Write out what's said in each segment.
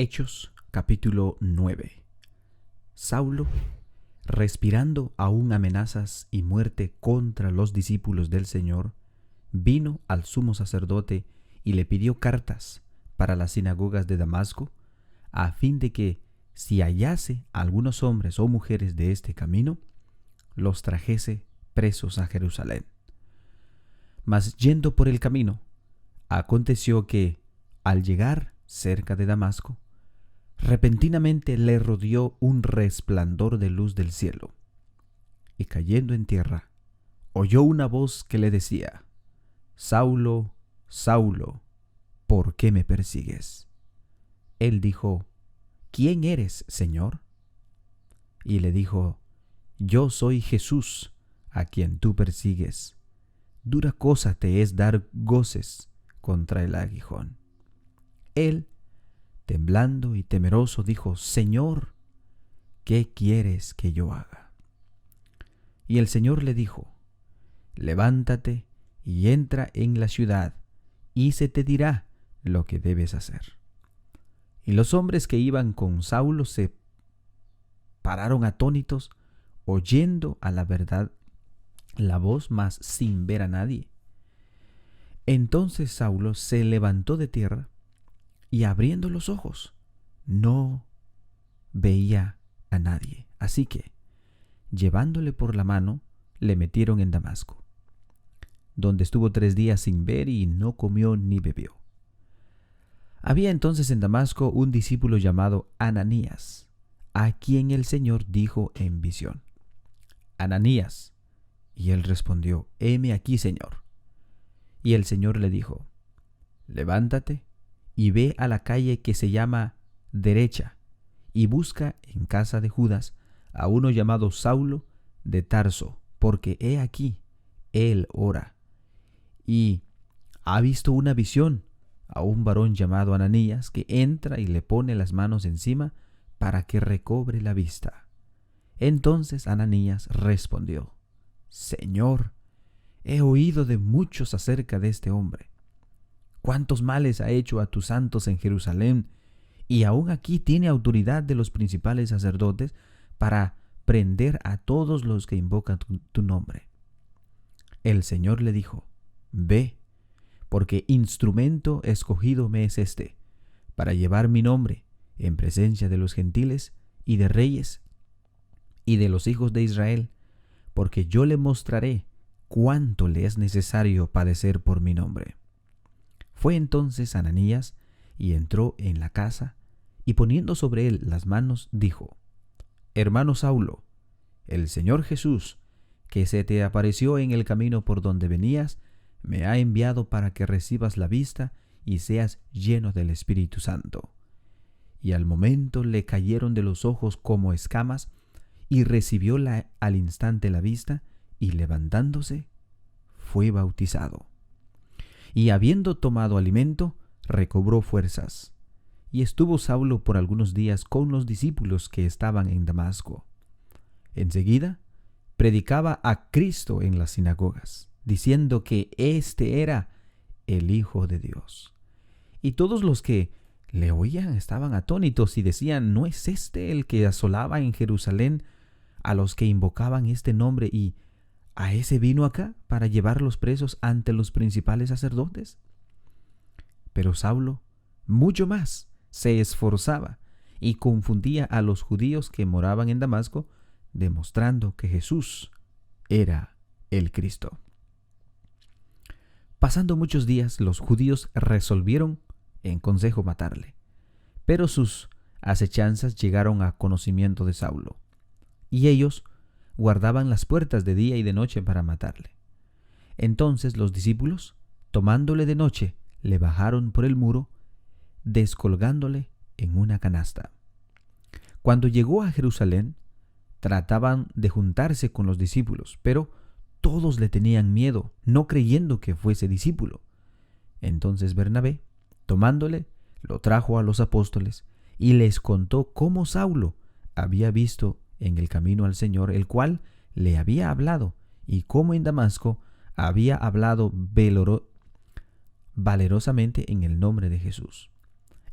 Hechos capítulo 9. Saulo, respirando aún amenazas y muerte contra los discípulos del Señor, vino al sumo sacerdote y le pidió cartas para las sinagogas de Damasco, a fin de que, si hallase algunos hombres o mujeres de este camino, los trajese presos a Jerusalén. Mas yendo por el camino, aconteció que, al llegar cerca de Damasco, repentinamente le rodeó un resplandor de luz del cielo, y cayendo en tierra, oyó una voz que le decía: Saulo, Saulo, ¿por qué me persigues? Él dijo: ¿Quién eres, Señor? Y le dijo: Yo soy Jesús, a quien tú persigues. Dura cosa te es dar goces contra el aguijón. Él, temblando y temeroso, dijo: Señor, ¿qué quieres que yo haga? Y el Señor le dijo: Levántate y entra en la ciudad, y se te dirá lo que debes hacer. Y los hombres que iban con Saulo se pararon atónitos, oyendo a la verdad la voz, mas sin ver a nadie. Entonces Saulo se levantó de tierra, y abriendo los ojos, no veía a nadie. Así que, llevándole por la mano, le metieron en Damasco, donde estuvo 3 días sin ver y no comió ni bebió. Había entonces en Damasco un discípulo llamado Ananías, a quien el Señor dijo en visión: Ananías. Y él respondió: Heme aquí, Señor. Y el Señor le dijo: Levántate y ve a la calle que se llama Derecha, y busca en casa de Judas a uno llamado Saulo de Tarso, porque he aquí, él ora, y ha visto una visión a un varón llamado Ananías, que entra y le pone las manos encima para que recobre la vista. Entonces Ananías respondió: Señor, he oído de muchos acerca de este hombre, cuántos males ha hecho a tus santos en Jerusalén, y aún aquí tiene autoridad de los principales sacerdotes para prender a todos los que invocan tu nombre. El Señor le dijo: Ve, porque instrumento escogido me es este, para llevar mi nombre en presencia de los gentiles y de reyes y de los hijos de Israel, porque yo le mostraré cuánto le es necesario padecer por mi nombre. Fue entonces Ananías y entró en la casa, y poniendo sobre él las manos, dijo: Hermano Saulo, el Señor Jesús, que se te apareció en el camino por donde venías, me ha enviado para que recibas la vista y seas lleno del Espíritu Santo. Y al momento le cayeron de los ojos como escamas, y recibió al instante la vista, y levantándose, fue bautizado. Y habiendo tomado alimento, recobró fuerzas. Y estuvo Saulo por algunos días con los discípulos que estaban en Damasco. Enseguida, predicaba a Cristo en las sinagogas, diciendo que éste era el Hijo de Dios. Y todos los que le oían estaban atónitos y decían: ¿No es este el que asolaba en Jerusalén a los que invocaban este nombre, y a ese vino acá para llevarlos presos ante los principales sacerdotes? Pero Saulo mucho más se esforzaba y confundía a los judíos que moraban en Damasco, demostrando que Jesús era el Cristo. Pasando muchos días, los judíos resolvieron en consejo matarle, pero sus acechanzas llegaron a conocimiento de Saulo, y ellos guardaban las puertas de día y de noche para matarle. Entonces los discípulos, tomándole de noche, le bajaron por el muro, descolgándole en una canasta. Cuando llegó a Jerusalén, trataban de juntarse con los discípulos, pero todos le tenían miedo, no creyendo que fuese discípulo. Entonces Bernabé, tomándole, lo trajo a los apóstoles y les contó cómo Saulo había visto en el camino al Señor, el cual le había hablado, y cómo en Damasco había hablado valerosamente en el nombre de Jesús.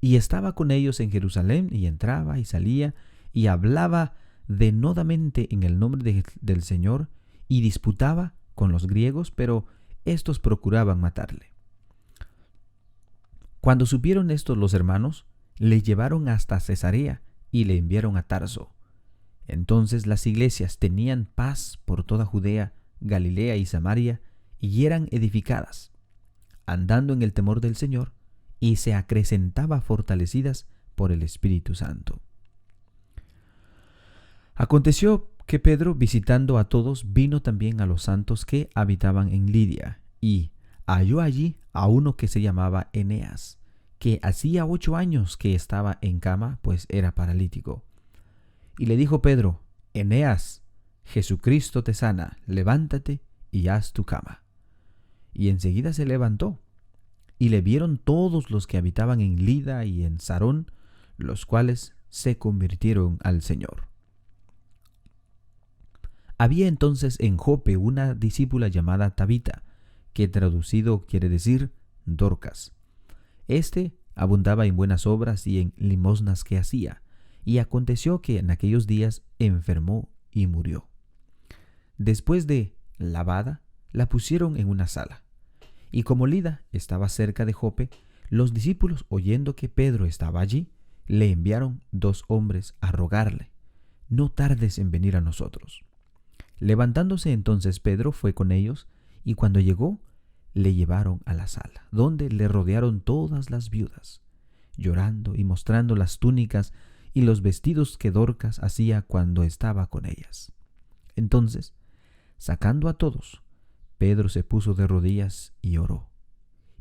y estaba con ellos en Jerusalén, y entraba y salía, y hablaba denodamente en el nombre del Señor, y disputaba con los griegos, pero éstos procuraban matarle. Cuando supieron esto los hermanos, le llevaron hasta Cesarea y le enviaron a Tarso. Entonces las iglesias tenían paz por toda Judea, Galilea y Samaria, y eran edificadas, andando en el temor del Señor, y se acrecentaba fortalecidas por el Espíritu Santo. Aconteció que Pedro, visitando a todos, vino también a los santos que habitaban en Lidia, y halló allí a uno que se llamaba Eneas, que hacía 8 años que estaba en cama, pues era paralítico. Y le dijo Pedro: Eneas, Jesucristo te sana, levántate y haz tu cama. Y enseguida se levantó. Y le vieron todos los que habitaban en Lida y en Sarón, los cuales se convirtieron al Señor. Había entonces en Jope una discípula llamada Tabita, que traducido quiere decir Dorcas. Abundaba en buenas obras y en limosnas que hacía, y aconteció que en aquellos días enfermó y murió. Después de lavada, la pusieron en una sala. Y como Lida estaba cerca de Jope, los discípulos, oyendo que Pedro estaba allí, le enviaron 2 hombres a rogarle: no tardes en venir a nosotros. Levantándose entonces Pedro fue con ellos, y cuando llegó, le llevaron a la sala, donde le rodearon todas las viudas, llorando y mostrando las túnicas y los vestidos que Dorcas hacía cuando estaba con ellas. Entonces, sacando a todos, Pedro se puso de rodillas y oró.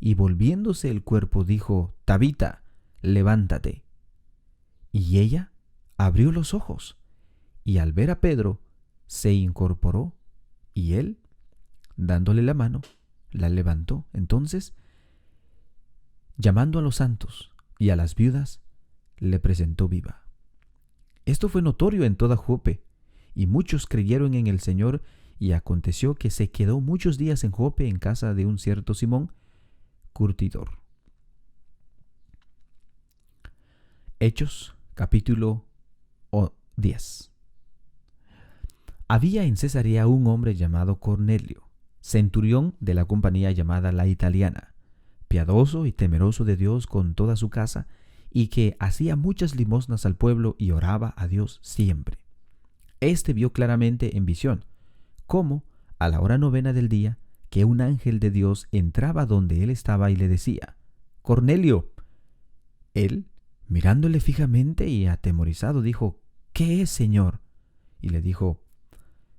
Y volviéndose el cuerpo dijo: Tabita, levántate. Y ella abrió los ojos, y al ver a Pedro, se incorporó, y él, dándole la mano, la levantó. Entonces, llamando a los santos y a las viudas, le presentó viva. Esto fue notorio en toda Jope, y muchos creyeron en el Señor. Y aconteció que se quedó muchos días en Jope, en casa de un cierto Simón, curtidor. Hechos, capítulo 10. Había en Cesarea un hombre llamado Cornelio, centurión de la compañía llamada la Italiana, piadoso y temeroso de Dios con toda su casa, y que hacía muchas limosnas al pueblo y oraba a Dios siempre. Vio claramente en visión cómo, a la hora 9 del día, que un ángel de Dios entraba donde él estaba y le decía: Cornelio. Él, mirándole fijamente y atemorizado, dijo: ¿Qué es, Señor? Y le dijo: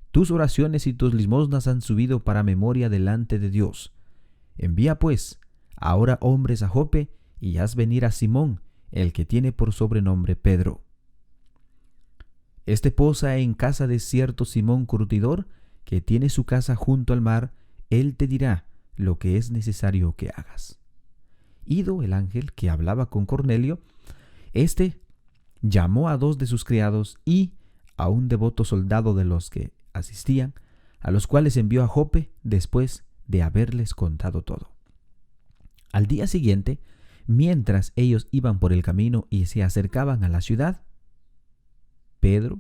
tus oraciones y tus limosnas han subido para memoria delante de Dios. Envía pues ahora hombres a Jope y haz venir a Simón, el que tiene por sobrenombre Pedro. Posa en casa de cierto Simón curtidor, que tiene su casa junto al mar. Él te dirá lo que es necesario que hagas. Ido el ángel que hablaba con Cornelio, llamó a 2 de sus criados y a un devoto soldado de los que asistían, a los cuales envió a Jope después de haberles contado todo. Al día siguiente, mientras ellos iban por el camino y se acercaban a la ciudad, Pedro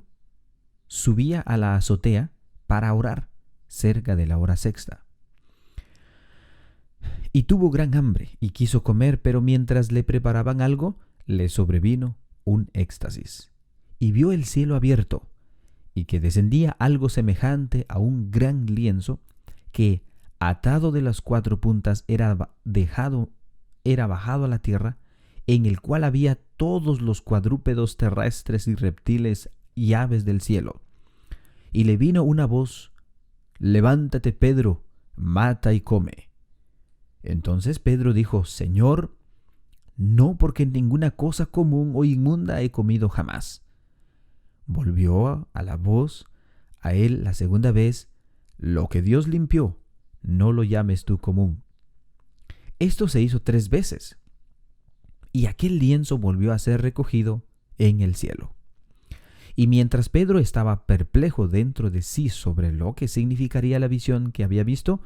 subía a la azotea para orar cerca de la hora 6. Y tuvo gran hambre y quiso comer, pero mientras le preparaban algo, le sobrevino un éxtasis. Y vio el cielo abierto, y que descendía algo semejante a un gran lienzo, que, atado de las 4 puntas, era bajado a la tierra, en el cual había todos los cuadrúpedos terrestres y reptiles y aves del cielo. Y le vino una voz: levántate, Pedro, mata y come. Entonces Pedro dijo: Señor, no, porque ninguna cosa común o inmunda he comido jamás. Volvió a la voz a él la segunda vez: lo que Dios limpió, no lo llames tú común. Esto se hizo 3 veces, y aquel lienzo volvió a ser recogido en el cielo. Y mientras Pedro estaba perplejo dentro de sí sobre lo que significaría la visión que había visto,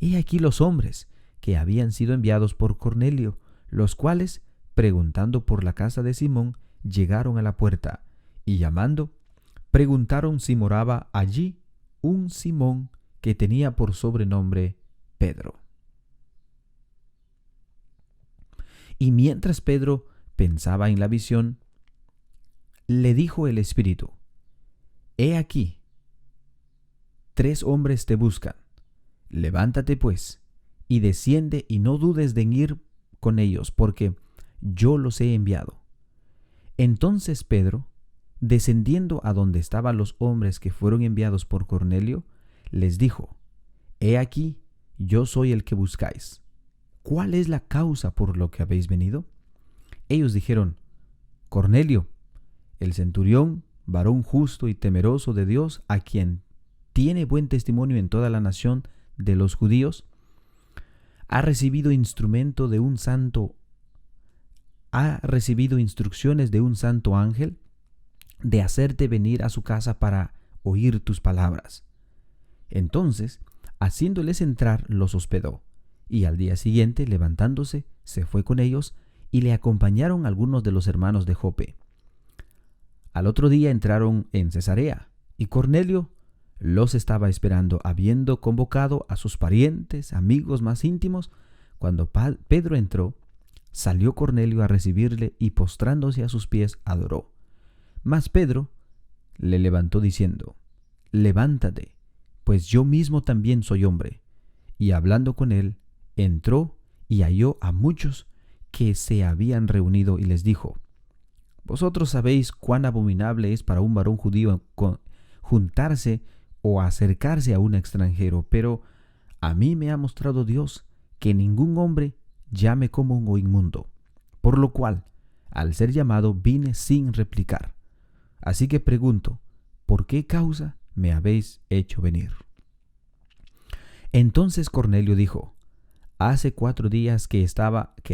he aquí los hombres que habían sido enviados por Cornelio, los cuales preguntando por la casa de Simón, llegaron a la puerta, y llamando, preguntaron si moraba allí un Simón que tenía por sobrenombre Pedro. Y mientras Pedro pensaba en la visión, le dijo el Espíritu: He aquí, 3 hombres te buscan. Levántate pues, y desciende, y no dudes en ir con ellos, porque yo los he enviado. Entonces Pedro, descendiendo a donde estaban los hombres que fueron enviados por Cornelio, les dijo: He aquí, yo soy el que buscáis. ¿Cuál es la causa por lo que habéis venido? Ellos dijeron: Cornelio, el centurión, varón justo y temeroso de Dios, a quien tiene buen testimonio en toda la nación de los judíos, ha recibido instrucciones de un santo ángel de hacerte venir a su casa para oír tus palabras. Entonces, haciéndoles entrar, los hospedó, y al día siguiente, levantándose, se fue con ellos, y le acompañaron algunos de los hermanos de Jope. Al otro día entraron en Cesarea, y Cornelio los estaba esperando, habiendo convocado a sus parientes, amigos más íntimos. Cuando Pedro entró, salió Cornelio a recibirle, y postrándose a sus pies, adoró. Mas Pedro le levantó diciendo: Levántate, pues yo mismo también soy hombre. Y hablando con él, entró y halló a muchos que se habían reunido, y les dijo: Vosotros sabéis cuán abominable es para un varón judío juntarse o acercarse a un extranjero, pero a mí me ha mostrado Dios que ningún hombre llame común o inmundo, por lo cual, al ser llamado, vine sin replicar. Así que pregunto: ¿por qué causa me habéis hecho venir? Entonces Cornelio dijo: Hace 4 días que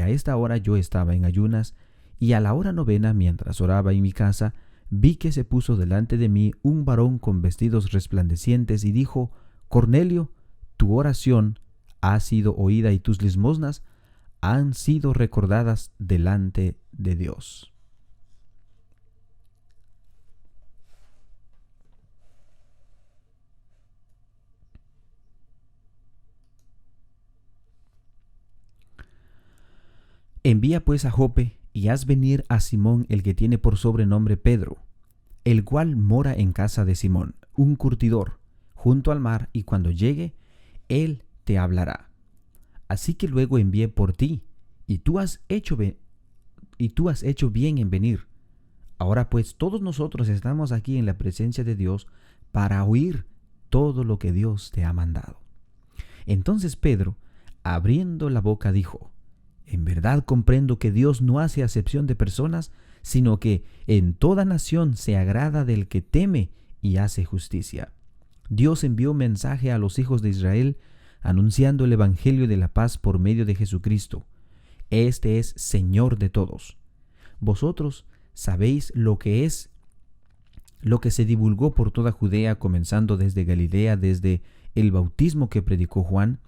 a esta hora yo estaba en ayunas, y a la hora 9, mientras oraba en mi casa, vi que se puso delante de mí un varón con vestidos resplandecientes, y dijo: Cornelio, tu oración ha sido oída, y tus limosnas han sido recordadas delante de Dios. Envía pues a Jope, y haz venir a Simón, el que tiene por sobrenombre Pedro, el cual mora en casa de Simón, un curtidor, junto al mar, y cuando llegue, él te hablará. Así que luego envié por ti, y tú has hecho bien en venir. Ahora pues todos nosotros estamos aquí en la presencia de Dios para oír todo lo que Dios te ha mandado. Entonces Pedro, abriendo la boca, dijo: En verdad comprendo que Dios no hace acepción de personas, sino que en toda nación se agrada del que teme y hace justicia. Dios envió mensaje a los hijos de Israel, anunciando el evangelio de la paz por medio de Jesucristo. Este es Señor de todos. Vosotros sabéis lo que se divulgó por toda Judea, comenzando desde Galilea, desde el bautismo que predicó Juan,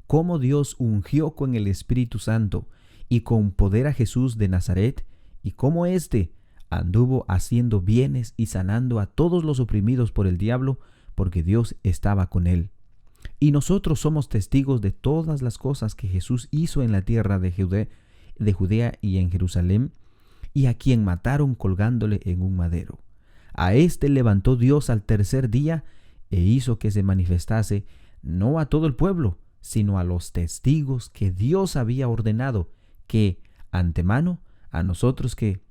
cómo Dios ungió con el Espíritu Santo y con poder a Jesús de Nazaret, y cómo éste anduvo haciendo bienes y sanando a todos los oprimidos por el diablo, porque Dios estaba con él. Y nosotros somos testigos de todas las cosas que Jesús hizo en la tierra de Judea y en Jerusalén, y a quien mataron colgándole en un madero. A éste levantó Dios al tercer día, e hizo que se manifestase no a todo el pueblo, sino a los testigos que Dios había ordenado, que antemano a nosotros que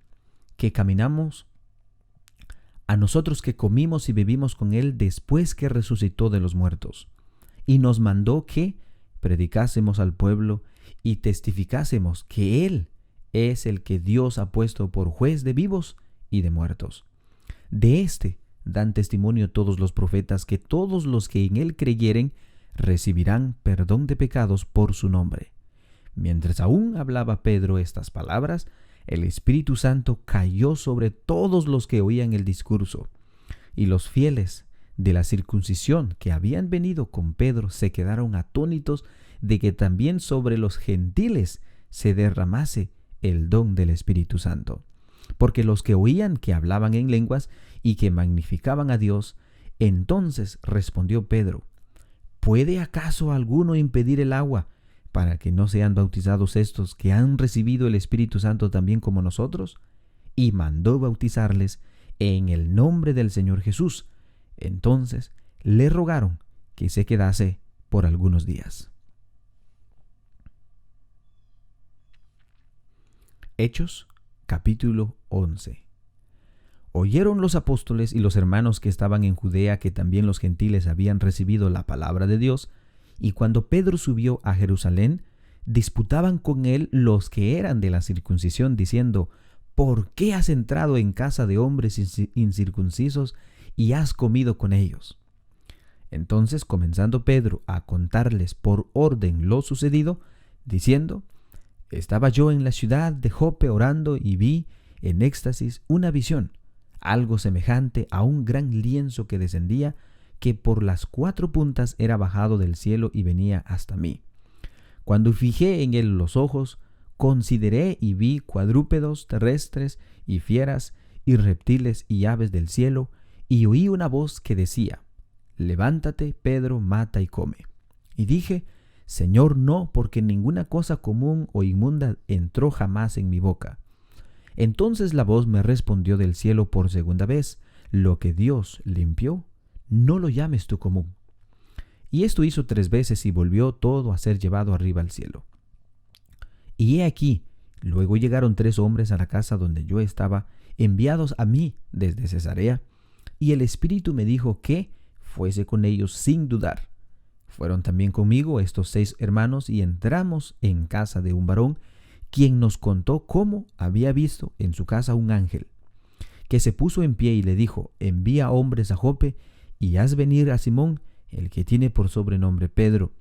comimos y bebimos con él después que resucitó de los muertos. Y nos mandó que predicásemos al pueblo y testificásemos que él es el que Dios ha puesto por juez de vivos y de muertos. De éste dan testimonio todos los profetas, que todos los que en él creyeren recibirán perdón de pecados por su nombre. Mientras aún hablaba Pedro estas palabras, el Espíritu Santo cayó sobre todos los que oían el discurso, y los fieles de la circuncisión que habían venido con Pedro se quedaron atónitos de que también sobre los gentiles se derramase el don del Espíritu Santo. Porque los que oían que hablaban en lenguas y que magnificaban a Dios, entonces respondió Pedro: ¿puede acaso alguno impedir el agua para que no sean bautizados estos que han recibido el Espíritu Santo también como nosotros? Y mandó bautizarles en el nombre del Señor Jesús. Entonces le rogaron que se quedase por algunos días. Hechos, capítulo 11. Oyeron los apóstoles y los hermanos que estaban en Judea que también los gentiles habían recibido la palabra de Dios, y cuando Pedro subió a Jerusalén, disputaban con él los que eran de la circuncisión, diciendo: ¿por qué has entrado en casa de hombres incircuncisos y has comido con ellos? Entonces, comenzando Pedro a contarles por orden lo sucedido, diciendo: estaba yo en la ciudad de Jope orando y vi en éxtasis una visión, algo semejante a un gran lienzo que descendía, que por las 4 puntas era bajado del cielo y venía hasta mí. Cuando fijé en él los ojos, consideré y vi cuadrúpedos terrestres y fieras y reptiles y aves del cielo, y oí una voz que decía: levántate, Pedro, mata y come. Y dije: Señor, no, porque ninguna cosa común o inmunda entró jamás en mi boca. Entonces la voz me respondió del cielo por segunda vez: lo que Dios limpió, no lo llames tú común. Y esto hizo 3 veces y volvió todo a ser llevado arriba al cielo. Y he aquí, luego llegaron 3 hombres a la casa donde yo estaba, enviados a mí desde Cesarea, y el Espíritu me dijo que fuese con ellos sin dudar. Fueron también conmigo estos 6 hermanos y entramos en casa de un varón, quien nos contó cómo había visto en su casa un ángel, que se puso en pie y le dijo: envía hombres a Jope y haz venir a Simón, el que tiene por sobrenombre Pedro.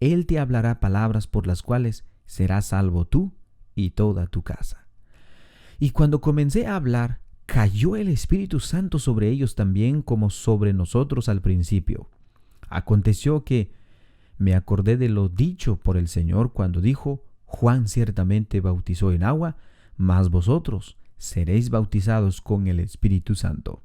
Él te hablará palabras por las cuales serás salvo tú y toda tu casa. Y cuando comencé a hablar, cayó el Espíritu Santo sobre ellos también, como sobre nosotros al principio. Aconteció que me acordé de lo dicho por el Señor cuando dijo: Juan ciertamente bautizó en agua, mas vosotros seréis bautizados con el Espíritu Santo.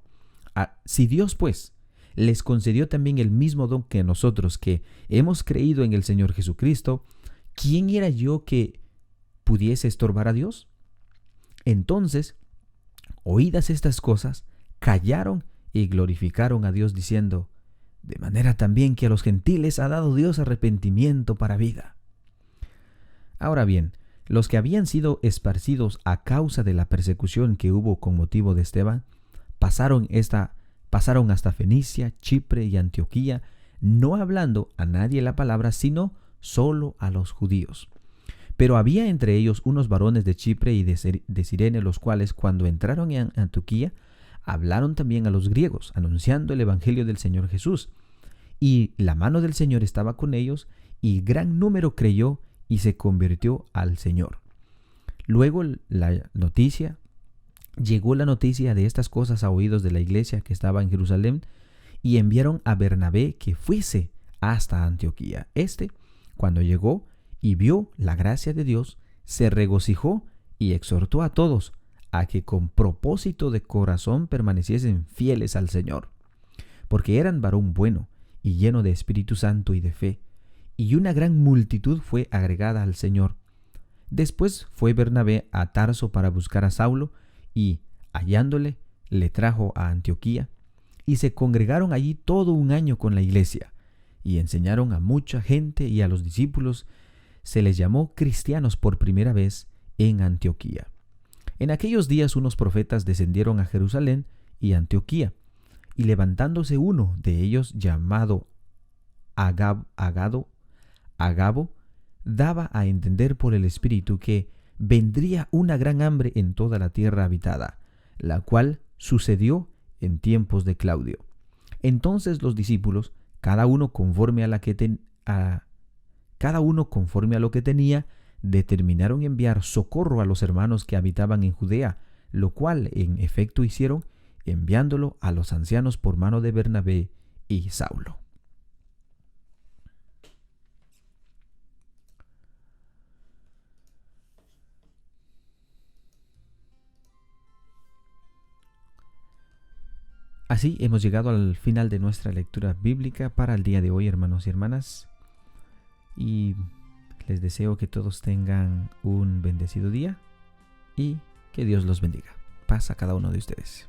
Si Dios, pues, les concedió también el mismo don que nosotros, que hemos creído en el Señor Jesucristo, ¿quién era yo que pudiese estorbar a Dios? Entonces, oídas estas cosas, callaron y glorificaron a Dios, diciendo: de manera también que a los gentiles ha dado Dios arrepentimiento para vida. Ahora bien, los que habían sido esparcidos a causa de la persecución que hubo con motivo de Esteban, pasaron hasta Fenicia, Chipre y Antioquía, no hablando a nadie la palabra, sino solo a los judíos. Pero había entre ellos unos varones de Chipre y de Cirene, los cuales, cuando entraron en Antioquía, hablaron también a los griegos, anunciando el evangelio del Señor Jesús. Y la mano del Señor estaba con ellos, y gran número creyó y se convirtió al Señor. Luego llegó la noticia de estas cosas a oídos de la iglesia que estaba en Jerusalén, y enviaron a Bernabé que fuese hasta Antioquía. Cuando llegó y vio la gracia de Dios, se regocijó y exhortó a todos a que con propósito de corazón permaneciesen fieles al Señor, porque eran varón bueno y lleno de Espíritu Santo y de fe, y una gran multitud fue agregada al Señor. Después fue Bernabé a Tarso para buscar a Saulo, y hallándole, le trajo a Antioquía, y se congregaron allí todo un año con la iglesia, y enseñaron a mucha gente, y a los discípulos se les llamó cristianos por primera vez en Antioquía. En aquellos días unos profetas descendieron a Jerusalén y Antioquía, y levantándose uno de ellos llamado Agabo, daba a entender por el Espíritu que vendría una gran hambre en toda la tierra habitada, la cual sucedió en tiempos de Claudio. Entonces los discípulos, cada uno conforme a lo que tenía, determinaron enviar socorro a los hermanos que habitaban en Judea, lo cual en efecto hicieron, enviándolo a los ancianos por mano de Bernabé y Saulo. Así hemos llegado al final de nuestra lectura bíblica para el día de hoy, hermanos y hermanas. Y les deseo que todos tengan un bendecido día y que Dios los bendiga. Paz a cada uno de ustedes.